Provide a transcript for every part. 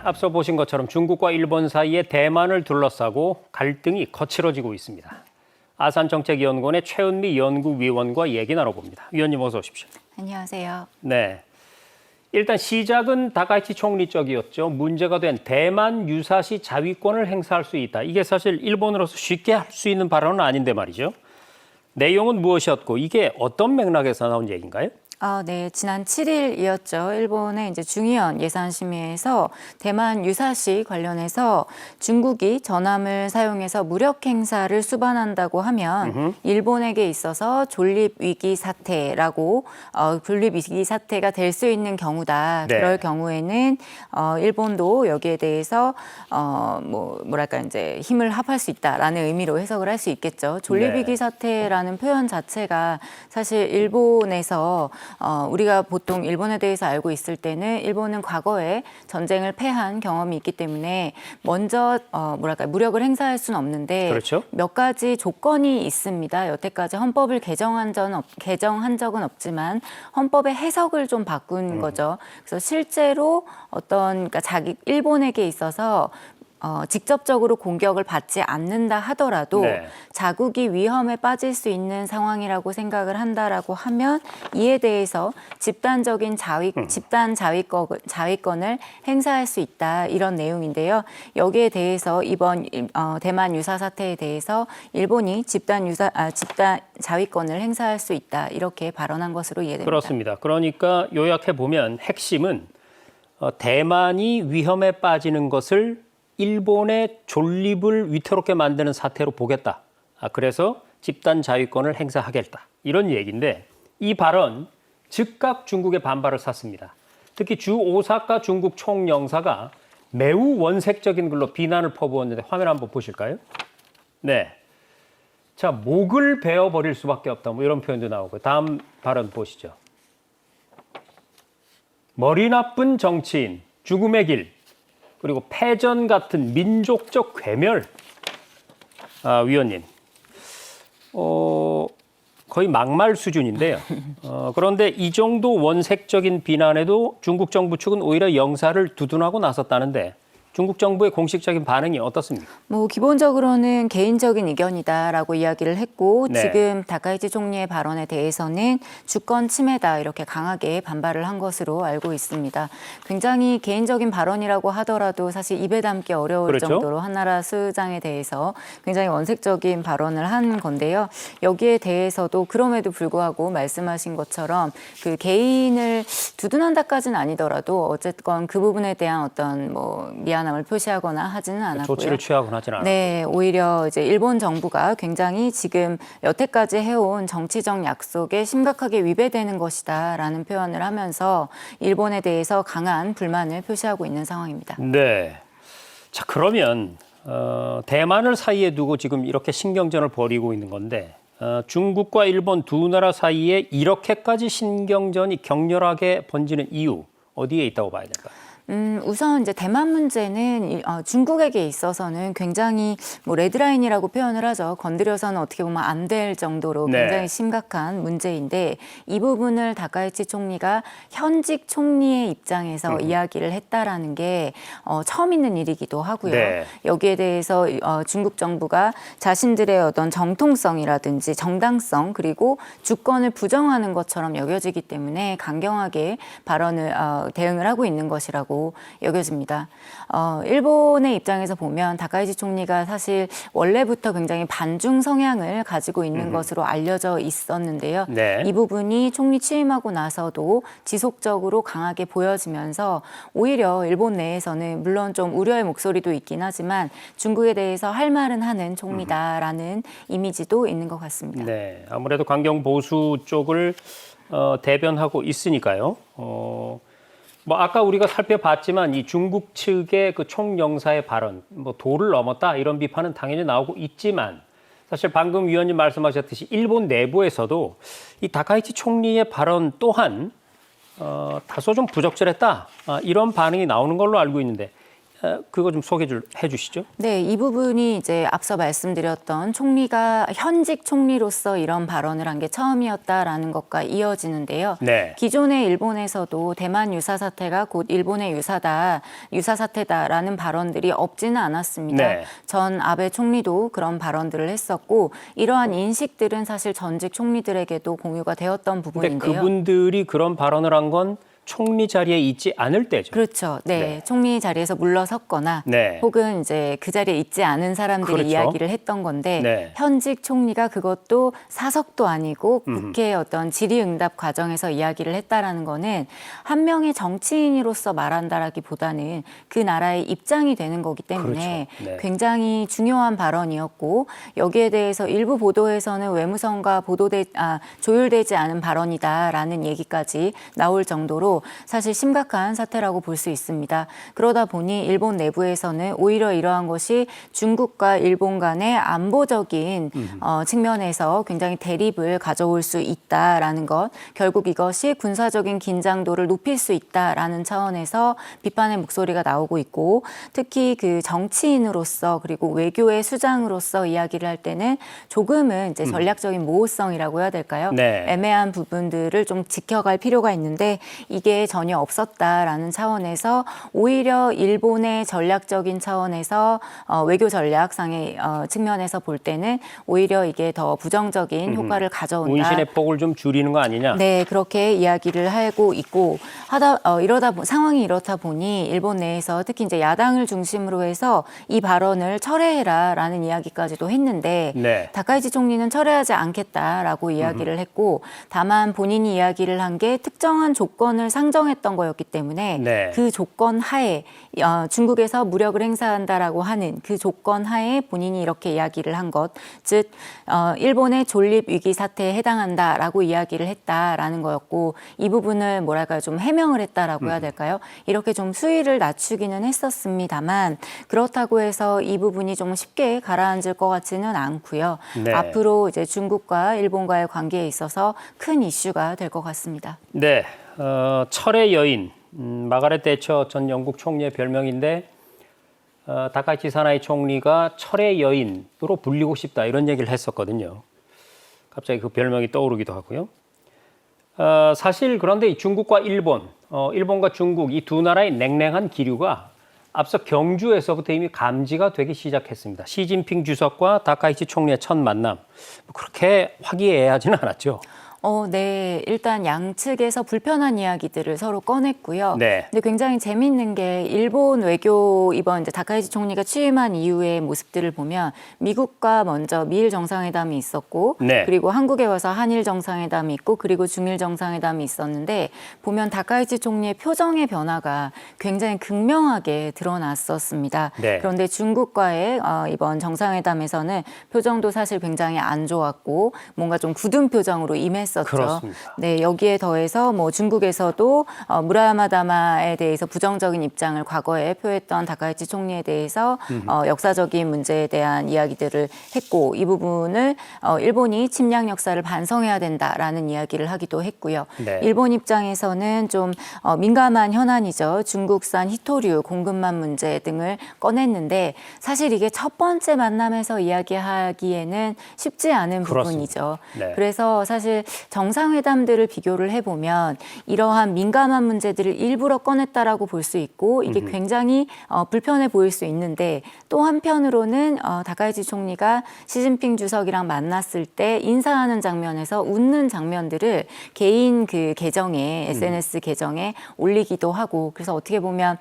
앞서 보신 것처럼 중국과 일본 사이에 대만을 둘러싸고 갈등이 거칠어지고 있습니다. 아산정책연구원의 최은미 연구위원과 얘기 나눠봅니다. 위원님 어서 오십시오. 안녕하세요. 네, 일단 시작은 다카이치 총리 쪽이었죠. 문제가 된 대만 유사시 자위권을 행사할 수 있다. 이게 사실 일본으로서 쉽게 할 수 있는 발언은 아닌데 말이죠. 내용은 무엇이었고 이게 어떤 맥락에서 나온 얘기인가요? 네, 지난 7일이었죠. 일본의 이제 중의원 예산심의에서 대만 유사시 관련해서 중국이 전함을 사용해서 무력 행사를 수반한다고 하면 일본에게 있어서 존립 위기 사태라고 존립 위기 사태가 될 수 있는 경우다. 네. 그럴 경우에는 일본도 여기에 대해서 뭐랄까 이제 힘을 합할 수 있다라는 의미로 해석을 할 수 있겠죠. 존립 위기 사태라는 표현 자체가 사실 일본에서 우리가 보통 일본에 대해서 알고 있을 때는 일본은 과거에 전쟁을 패한 경험이 있기 때문에 먼저 무력을 행사할 수는 없는데 그렇죠. 몇 가지 조건이 있습니다. 여태까지 헌법을 개정한 적은 없지만 헌법의 해석을 좀 바꾼 거죠. 그래서 실제로 그러니까 일본에게 있어서 직접적으로 공격을 받지 않는다 하더라도 네. 자국이 위험에 빠질 수 있는 상황이라고 생각을 한다라고 하면 이에 대해서 집단 자위권을 행사할 수 있다 이런 내용인데요. 여기에 대해서 이번 대만 유사 사태에 대해서 일본이 집단 자위권을 행사할 수 있다 이렇게 발언한 것으로 이해됩니다. 그렇습니다. 그러니까 요약해 보면 핵심은 대만이 위험에 빠지는 것을 일본의 존립을 위태롭게 만드는 사태로 보겠다. 그래서 집단 자위권을 행사하겠다. 이런 얘기인데 이 발언 즉각 중국의 반발을 샀습니다. 특히 주 오사카 중국 총영사가 매우 원색적인 글로 비난을 퍼부었는데 화면 한번 보실까요? 네. 자, 목을 베어버릴 수밖에 없다. 뭐 이런 표현도 나오고 다음 발언 보시죠. 머리 나쁜 정치인, 죽음의 길. 그리고 패전 같은 민족적 괴멸. 위원님, 거의 막말 수준인데요. 그런데 이 정도 원색적인 비난에도 중국 정부 측은 오히려 영사를 두둔하고 나섰다는데 중국 정부의 공식적인 반응이 어떻습니까? 기본적으로는 개인적인 의견이다라고 이야기를 했고 네. 지금 다카이치 총리의 발언에 대해서는 주권 침해다 이렇게 강하게 반발을 한 것으로 알고 있습니다. 굉장히 개인적인 발언이라고 하더라도 사실 입에 담기 어려울 그렇죠? 정도로 한나라 수장에 대해서 굉장히 원색적인 발언을 한 건데요. 여기에 대해서도 그럼에도 불구하고 말씀하신 것처럼 그 개인을 두둔한다까지는 아니더라도 어쨌건 그 부분에 대한 어떤 미안함을 표시하거나 하지는 않았고요. 조치를 취하거나 하지는 않았고. 네, 오히려 이제 일본 정부가 굉장히 지금 여태까지 해온 정치적 약속에 심각하게 위배되는 것이다라는 표현을 하면서 일본에 대해서 강한 불만을 표시하고 있는 상황입니다. 네. 자, 그러면 대만을 사이에 두고 지금 이렇게 신경전을 벌이고 있는 건데 중국과 일본 두 나라 사이에 이렇게까지 신경전이 격렬하게 번지는 이유 어디에 있다고 봐야 될까요? 우선 이제 대만 문제는 중국에게 있어서는 굉장히 레드라인이라고 표현을 하죠. 건드려서는 어떻게 보면 안 될 정도로 굉장히 네. 심각한 문제인데 이 부분을 다카이치 총리가 현직 총리의 입장에서 이야기를 했다라는 게 처음 있는 일이기도 하고요. 네. 여기에 대해서 중국 정부가 자신들의 어떤 정통성이라든지 정당성 그리고 주권을 부정하는 것처럼 여겨지기 때문에 강경하게 대응을 하고 있는 것이라고 여겨집니다. 일본의 입장에서 보면 다카이치 총리가 사실 원래부터 굉장히 반중 성향을 가지고 있는 것으로 알려져 있었는데요. 네. 이 부분이 총리 취임하고 나서도 지속적으로 강하게 보여지면서 오히려 일본 내에서는 물론 좀 우려의 목소리도 있긴 하지만 중국에 대해서 할 말은 하는 총리다라는 이미지도 있는 것 같습니다. 네, 아무래도 강경 보수 쪽을 대변하고 있으니까요. 아까 우리가 살펴봤지만 이 중국 측의 그 총영사의 발언, 도를 넘었다 이런 비판은 당연히 나오고 있지만 사실 방금 위원님 말씀하셨듯이 일본 내부에서도 이 다카이치 총리의 발언 또한 다소 좀 부적절했다 이런 반응이 나오는 걸로 알고 있는데 그거 좀 해 주시죠. 네, 이 부분이 이제 앞서 말씀드렸던 총리가 현직 총리로서 이런 발언을 한 게 처음이었다라는 것과 이어지는데요. 네. 기존의 일본에서도 대만 유사 사태가 곧 일본의 유사 사태다라는 발언들이 없지는 않았습니다. 네. 전 아베 총리도 그런 발언들을 했었고 이러한 인식들은 사실 전직 총리들에게도 공유가 되었던 근데 부분인데요. 그분들이 그런 발언을 한 건 총리 자리에 있지 않을 때죠. 그렇죠. 네. 네. 총리 자리에서 물러섰거나 네. 혹은 이제 그 자리에 있지 않은 사람들이 그렇죠. 이야기를 했던 건데 네. 현직 총리가 그것도 사석도 아니고 국회의 어떤 질의응답 과정에서 이야기를 했다라는 거는 한 명의 정치인으로서 말한다라기보다는 그 나라의 입장이 되는 거기 때문에 그렇죠. 네. 굉장히 중요한 발언이었고 여기에 대해서 일부 보도에서는 외무성과 조율되지 않은 발언이다라는 얘기까지 나올 정도로 사실 심각한 사태라고 볼 수 있습니다. 그러다 보니 일본 내부에서는 오히려 이러한 것이 중국과 일본 간의 안보적인 측면에서 굉장히 대립을 가져올 수 있다라는 것, 결국 이것이 군사적인 긴장도를 높일 수 있다라는 차원에서 비판의 목소리가 나오고 있고 특히 그 정치인으로서 그리고 외교의 수장으로서 이야기를 할 때는 조금은 이제 전략적인 모호성이라고 해야 될까요? 네. 애매한 부분들을 좀 지켜갈 필요가 있는데 이게 전혀 없었다라는 차원에서 오히려 일본의 전략적인 차원에서 외교 전략상의 측면에서 볼 때는 오히려 이게 더 부정적인 효과를 가져온다. 운신의 폭을 좀 줄이는 거 아니냐? 네, 그렇게 이야기를 하고 있고 상황이 이렇다 보니 일본 내에서 특히 이제 야당을 중심으로 해서 이 발언을 철회해라라는 이야기까지도 했는데 네. 다카이치 총리는 철회하지 않겠다라고 이야기를 했고 다만 본인이 이야기를 한 게 특정한 조건을 상정했던 거였기 때문에 네. 그 조건 하에 중국에서 무력을 행사한다라고 하는 그 조건 하에 본인이 이렇게 이야기를 한 것, 즉 일본의 존립 위기 사태에 해당한다라고 이야기를 했다라는 거였고 이 부분을 뭐랄까요 좀 해명을 했다라고 해야 될까요? 이렇게 좀 수위를 낮추기는 했었습니다만 그렇다고 해서 이 부분이 좀 쉽게 가라앉을 것 같지는 않고요. 네. 앞으로 이제 중국과 일본과의 관계에 있어서 큰 이슈가 될 것 같습니다. 네. 철의 여인 마가렛 대처 전 영국 총리의 별명인데 다카이치 사나이 총리가 철의 여인으로 불리고 싶다 이런 얘기를 했었거든요. 갑자기 그 별명이 떠오르기도 하고요. 사실 그런데 중국과 일본과 중국 이 두 나라의 냉랭한 기류가 앞서 경주에서부터 이미 감지가 되기 시작했습니다. 시진핑 주석과 다카이치 총리의 첫 만남 그렇게 화기애애하지는 않았죠. 네. 일단 양측에서 불편한 이야기들을 서로 꺼냈고요. 네. 근데 굉장히 재미있는 게 일본 외교 이번 이제 다카이치 총리가 취임한 이후의 모습들을 보면 미국과 먼저 미일 정상회담이 있었고 네. 그리고 한국에 와서 한일 정상회담이 있고 그리고 중일 정상회담이 있었는데 보면 다카이치 총리의 표정의 변화가 굉장히 극명하게 드러났었습니다. 네. 그런데 중국과의 이번 정상회담에서는 표정도 사실 굉장히 안 좋았고 뭔가 좀 굳은 표정으로 임했었죠. 그렇습니다. 네, 여기에 더해서 뭐 중국에서도 무라야마 다마에 대해서 부정적인 입장을 과거에 표했던 다카이치 총리에 대해서 역사적인 문제에 대한 이야기들을 했고 이 부분을 일본이 침략 역사를 반성해야 된다라는 이야기를 하기도 했고요. 네. 일본 입장에서는 좀 민감한 현안이죠. 중국산 히토류 공급망 문제 등을 꺼냈는데 사실 이게 첫 번째 만남에서 이야기하기에는 쉽지 않은 그렇습니다. 부분이죠. 네. 그래서 사실 정상회담들을 비교를 해보면 이러한 민감한 문제들을 일부러 꺼냈다라고 볼 수 있고 이게 굉장히 불편해 보일 수 있는데 또 한편으로는 다카이치 총리가 시진핑 주석이랑 만났을 때 인사하는 장면에서 웃는 장면들을 개인 그 계정에 SNS 계정에 올리기도 하고 그래서 어떻게 보면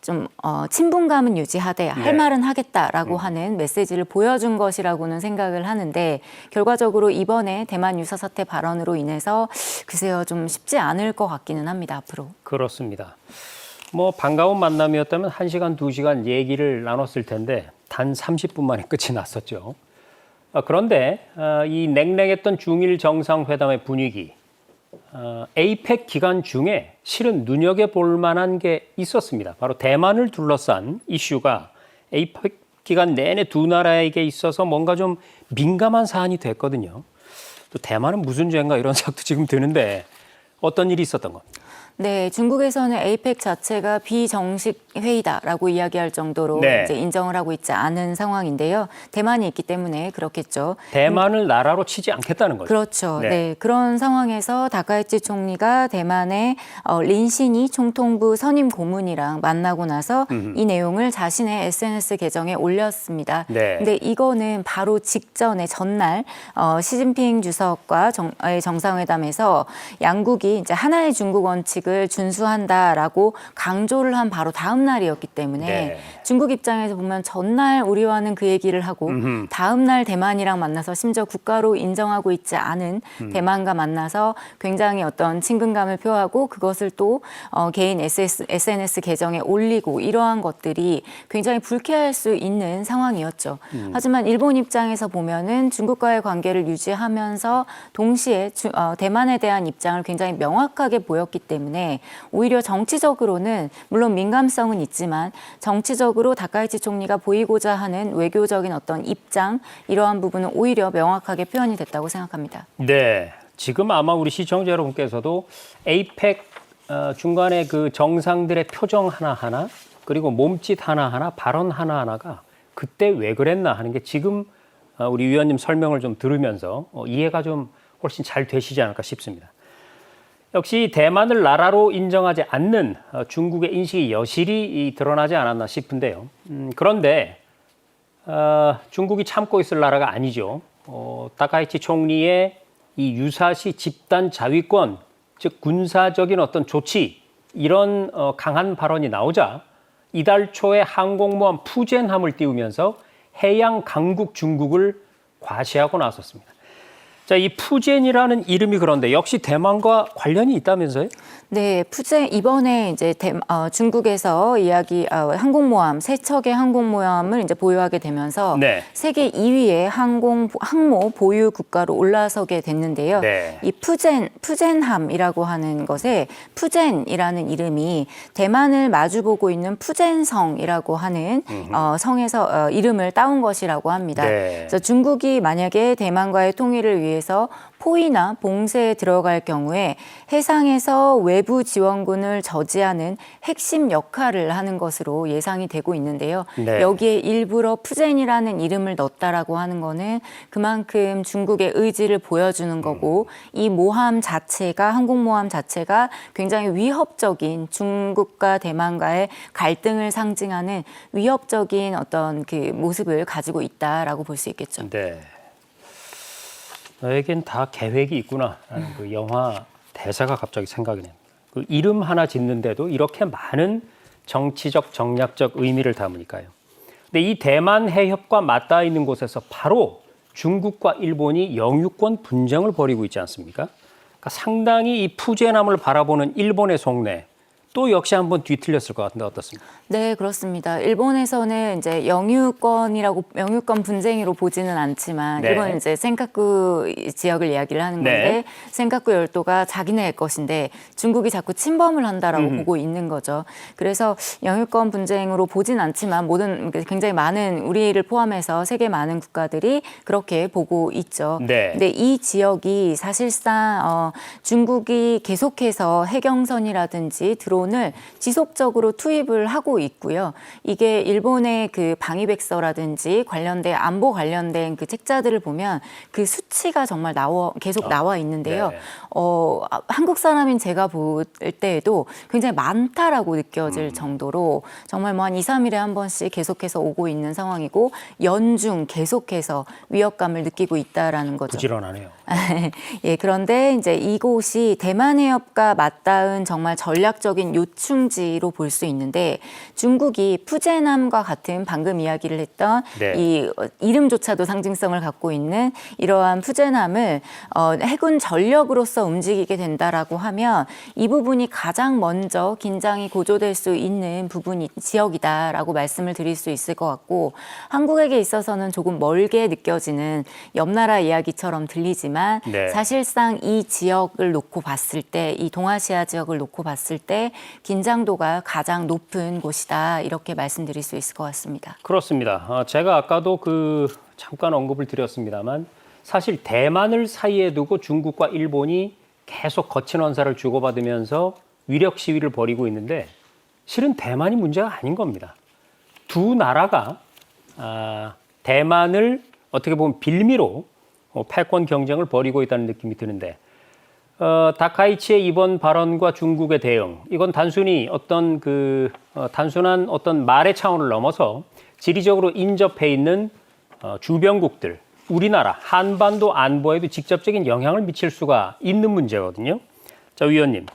좀 친분감은 유지하되 할 네. 말은 하겠다라고 하는 메시지를 보여준 것이라고는 생각을 하는데 결과적으로 이번에 대만 유사 사태 발언으로 인해서 글쎄요 좀 쉽지 않을 것 같기는 합니다 앞으로. 그렇습니다. 뭐 반가운 만남이었다면 1시간, 2시간 얘기를 나눴을 텐데 단 30분 만에 끝이 났었죠. 그런데 이 냉랭했던 중일 정상회담의 분위기, 에이펙 기간 중에 실은 눈여겨볼 만한 게 있었습니다. 바로 대만을 둘러싼 이슈가 에이펙 기간 내내 두 나라에게 있어서 뭔가 좀 민감한 사안이 됐거든요. 또 대만은 무슨 죄인가 이런 생각도 지금 드는데 어떤 일이 있었던 겁니까? 네, 중국에서는 에이펙 자체가 비정식 회의다라고 이야기할 정도로 네. 이제 인정을 하고 있지 않은 상황인데요. 대만이 있기 때문에 그렇겠죠. 대만을 나라로 치지 않겠다는 거죠. 그렇죠. 네. 네. 그런 상황에서 다카이치 총리가 대만의 린시니 총통부 선임 고문이랑 만나고 나서 이 내용을 자신의 SNS 계정에 올렸습니다. 네. 근데 이거는 바로 직전에 전날 시진핑 주석과 정상회담에서 양국이 이제 하나의 중국 원칙을 준수한다라고 강조를 한 바로 다음 날이었기 때문에 네. 중국 입장에서 보면 전날 우리와는 그 얘기를 하고 다음 날 대만이랑 만나서 심지어 국가로 인정하고 있지 않은 대만과 만나서 굉장히 어떤 친근감을 표하고 그것을 또 개인 SNS 계정에 올리고 이러한 것들이 굉장히 불쾌할 수 있는 상황이었죠. 하지만 일본 입장에서 보면은 중국과의 관계를 유지하면서 동시에 대만에 대한 입장을 굉장히 명확하게 보였기 때문에 오히려 정치적으로는 물론 민감성은 있지만 정치적으로 다카이치 총리가 보이고자 하는 외교적인 어떤 입장 이러한 부분은 오히려 명확하게 표현이 됐다고 생각합니다. 네, 지금 아마 우리 시청자 여러분께서도 에이펙 중간에 그 정상들의 표정 하나하나 그리고 몸짓 하나하나 발언 하나하나가 그때 왜 그랬나 하는 게 지금 우리 위원님 설명을 좀 들으면서 이해가 좀 훨씬 잘 되시지 않을까 싶습니다. 역시 대만을 나라로 인정하지 않는 중국의 인식이 여실히 드러나지 않았나 싶은데요. 그런데 중국이 참고 있을 나라가 아니죠. 다카이치 총리의 이 유사시 집단 자위권, 즉 군사적인 어떤 조치 이런 강한 발언이 나오자 이달 초에 항공모함 푸젠함을 띄우면서 해양 강국 중국을 과시하고 나섰습니다. 자, 이 푸젠이라는 이름이 그런데 역시 대만과 관련이 있다면서요? 네, 이번에 이제 중국에서 항공모함, 세 척의 항공모함을 이제 보유하게 되면서 네. 세계 2위의 항모 보유 국가로 올라서게 됐는데요. 네. 이 푸젠함이라고 하는 것에 푸젠이라는 이름이 대만을 마주보고 있는 푸젠성이라고 하는 성에서 이름을 따온 것이라고 합니다. 네. 그래서 중국이 만약에 대만과의 통일을 위해서 포위나 봉쇄에 들어갈 경우에 해상에서 외부 지원군을 저지하는 핵심 역할을 하는 것으로 예상이 되고 있는데요. 네. 여기에 일부러 푸젠이라는 이름을 넣었다라고 하는 거는 그만큼 중국의 의지를 보여주는 거고 이 항공모함 자체가 굉장히 위협적인 중국과 대만과의 갈등을 상징하는 위협적인 어떤 그 모습을 가지고 있다라고 볼 수 있겠죠. 네. 너에겐 다 계획이 있구나라는 그 영화 대사가 갑자기 생각이 납니다. 그 이름 하나 짓는데도 이렇게 많은 정치적, 정략적 의미를 담으니까요. 근데 이 대만 해협과 맞닿아 있는 곳에서 바로 중국과 일본이 영유권 분쟁을 벌이고 있지 않습니까? 그러니까 상당히 이 푸젠함을 바라보는 일본의 속내 또 역시 한번 뒤틀렸을 것 같은데 어떻습니까? 네, 그렇습니다. 일본에서는 이제 영유권 분쟁으로 보지는 않지만 네. 이건 이제 센카쿠 지역을 이야기를 하는 건데 네. 센카쿠 열도가 자기네 것인데 중국이 자꾸 침범을 한다라고 보고 있는 거죠. 그래서 영유권 분쟁으로 보진 않지만 굉장히 많은 우리를 포함해서 세계 많은 국가들이 그렇게 보고 있죠. 네. 근데 이 지역이 사실상 중국이 계속해서 해경선이라든지 드론을 지속적으로 투입을 하고 있고요. 이게 일본의 그 방위백서라든지 안보 관련된 그 책자들을 보면 그 수치가 정말 계속 나와 있는데요. 네. 한국 사람인 제가 볼 때에도 굉장히 많다라고 느껴질 정도로 정말 뭐 한 2, 3일에 한 번씩 계속해서 오고 있는 상황이고 연중 계속해서 위협감을 느끼고 있다라는 거죠. 부지런하네요. 예, 그런데 이제 이곳이 대만 해협과 맞닿은 정말 전략적인 요충지로 볼 수 있는데 중국이 푸젠함과 같은 방금 이야기를 했던 네. 이 이름조차도 상징성을 갖고 있는 이러한 푸젠함을 해군 전력으로서 움직이게 된다라고 하면 이 부분이 가장 먼저 긴장이 고조될 수 있는 지역이다라고 말씀을 드릴 수 있을 것 같고 한국에게 있어서는 조금 멀게 느껴지는 옆나라 이야기처럼 들리지만 네. 사실상 이 지역을 놓고 봤을 때, 이 동아시아 지역을 놓고 봤을 때 긴장도가 가장 높은 곳이다 이렇게 말씀드릴 수 있을 것 같습니다. 그렇습니다. 제가 아까도 잠깐 언급을 드렸습니다만 사실 대만을 사이에 두고 중국과 일본이 계속 거친 언사를 주고받으면서 위력 시위를 벌이고 있는데 실은 대만이 문제가 아닌 겁니다. 두 나라가 대만을 어떻게 보면 빌미로 패권 경쟁을 벌이고 있다는 느낌이 드는데 다카이치의 이번 발언과 중국의 대응 이건 단순히 단순한 어떤 말의 차원을 넘어서 지리적으로 인접해 있는 주변국들 우리나라 한반도 안보에도 직접적인 영향을 미칠 수가 있는 문제거든요. 자, 위원님,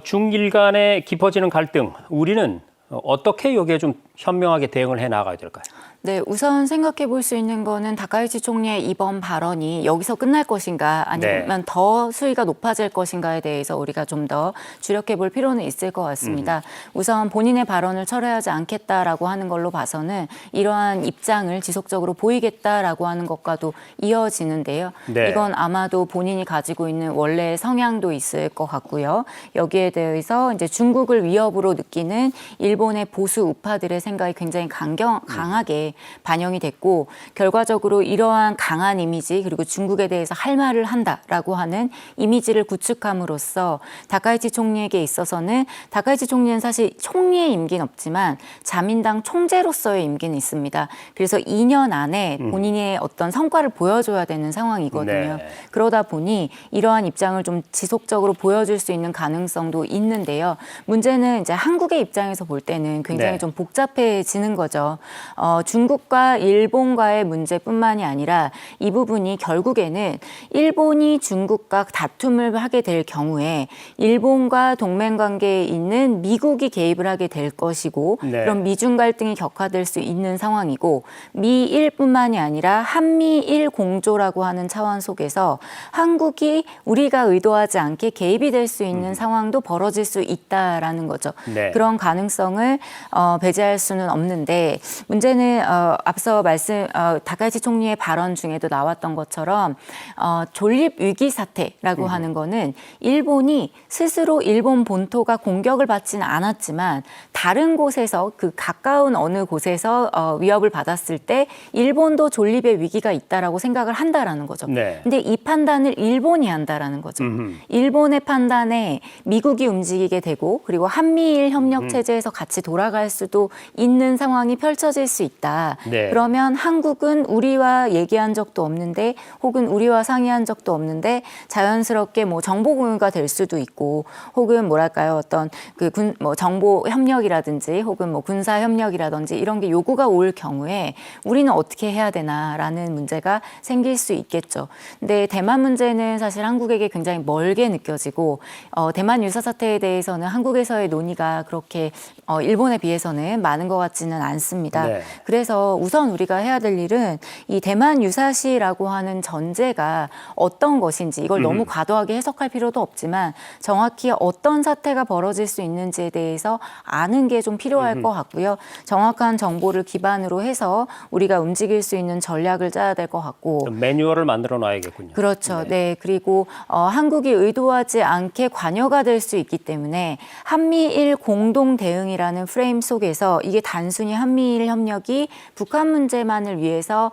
중일 간의 깊어지는 갈등 우리는 어떻게 여기에 좀 현명하게 대응을 해 나가야 될까요? 네, 우선 생각해 볼 수 있는 거는 다카이치 총리의 이번 발언이 여기서 끝날 것인가 아니면 더 수위가 높아질 것인가에 대해서 우리가 좀 더 주력해 볼 필요는 있을 것 같습니다. 우선 본인의 발언을 철회하지 않겠다라고 하는 걸로 봐서는 이러한 입장을 지속적으로 보이겠다라고 하는 것과도 이어지는데요. 네. 이건 아마도 본인이 가지고 있는 원래의 성향도 있을 것 같고요. 여기에 대해서 이제 중국을 위협으로 느끼는 일본의 보수 우파들의 생각이 굉장히 강하게 반영이 됐고 결과적으로 이러한 강한 이미지 그리고 중국에 대해서 할 말을 한다라고 하는 이미지를 구축함으로써 다카이치 총리에게 있어서는 다카이치 총리는 사실 총리의 임기는 없지만 자민당 총재로서의 임기는 있습니다. 그래서 2년 안에 본인의 어떤 성과를 보여줘야 되는 상황이거든요. 네. 그러다 보니 이러한 입장을 좀 지속적으로 보여줄 수 있는 가능성도 있는데요. 문제는 이제 한국의 입장에서 볼 때는 굉장히 좀 복잡해지는 거죠. 중국과 일본과의 문제뿐만이 아니라 이 부분이 결국에는 일본이 중국과 다툼을 하게 될 경우에 일본과 동맹 관계에 있는 미국이 개입을 하게 될 것이고 그럼 미중 갈등이 격화될 수 있는 상황이고 미일뿐만이 아니라 한미일 공조라고 하는 차원 속에서 한국이 우리가 의도하지 않게 개입이 될 수 있는 상황도 벌어질 수 있다라는 거죠. 그런 가능성을 배제할 수는 없는데 문제는 앞서 다카이치 총리의 발언 중에도 나왔던 것처럼 존립 위기 사태라고 하는 거는 일본이 스스로 일본 본토가 공격을 받지는 않았지만 다른 곳에서 그 가까운 어느 곳에서 위협을 받았을 때 일본도 존립의 위기가 있다라고 생각을 한다라는 거죠. 근데 이 판단을 일본이 한다라는 거죠. 일본의 판단에 미국이 움직이게 되고 그리고 한미일 협력 체제에서 같이 돌아갈 수도 있는 상황이 펼쳐질 수 있다. 그러면 한국은 우리와 얘기한 적도 없는데 혹은 우리와 상의한 적도 없는데 자연스럽게 뭐 정보 공유가 될 수도 있고 혹은 뭐랄까요 어떤 정보 협력이라든지 혹은 뭐 군사 협력이라든지 이런 게 요구가 올 경우에 우리는 어떻게 해야 되나라는 문제가 생길 수 있겠죠. 근데 대만 문제는 사실 한국에게 굉장히 멀게 느껴지고 대만 유사 사태에 대해서는 한국에서의 논의가 그렇게 일본에 비해서는 많은 것 같지는 않습니다. 그래서 우선 우리가 해야 될 일은 이 대만 유사시라고 하는 전제가 어떤 것인지 이걸 너무 과도하게 해석할 필요도 없지만 정확히 어떤 사태가 벌어질 수 있는지에 대해서 아는 게 좀 필요할 것 같고요. 정확한 정보를 기반으로 해서 우리가 움직일 수 있는 전략을 짜야 될 것 같고 매뉴얼을 만들어 놔야겠군요. 그렇죠. 그리고 한국이 의도하지 않게 관여가 될 수 있기 때문에 한미일 공동 대응이라는 프레임 속에서 이게 단순히 한미일 협력이 북한 문제만을 위해서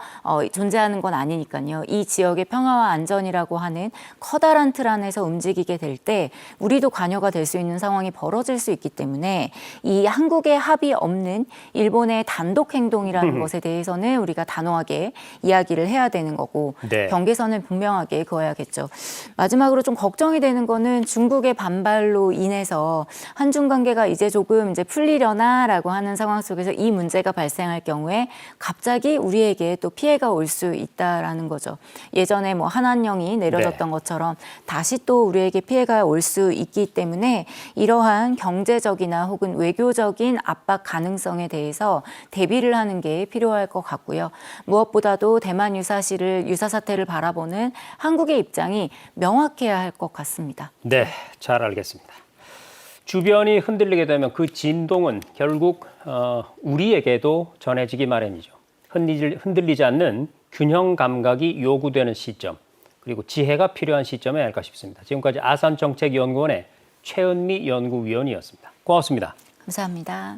존재하는 건 아니니까요. 이 지역의 평화와 안전이라고 하는 커다란 틀 안에서 움직이게 될 때 우리도 관여가 될 수 있는 상황이 벌어질 수 있기 때문에 이 한국의 합의 없는 일본의 단독 행동이라는 것에 대해서는 우리가 단호하게 이야기를 해야 되는 거고 경계선을 분명하게 그어야겠죠. 마지막으로 좀 걱정이 되는 거는 중국의 반발로 인해서 한중 관계가 이제 조금 풀리려나라고 하는 상황 속에서 이 문제가 발생할 경우에 갑자기 우리에게 또 피해가 올 수 있다라는 거죠. 예전에 뭐 한한령이 내려졌던 것처럼 다시 또 우리에게 피해가 올 수 있기 때문에 이러한 경제적이나 혹은 외교적인 압박 가능성에 대해서 대비를 하는 게 필요할 것 같고요. 무엇보다도 대만 유사 사태를 바라보는 한국의 입장이 명확해야 할 것 같습니다. 네, 잘 알겠습니다. 주변이 흔들리게 되면 그 진동은 결국 우리에게도 전해지기 마련이죠. 흔들리지 않는 균형 감각이 요구되는 시점, 그리고 지혜가 필요한 시점에 아닐까 싶습니다. 지금까지 아산정책연구원의 최은미 연구위원이었습니다. 고맙습니다. 감사합니다.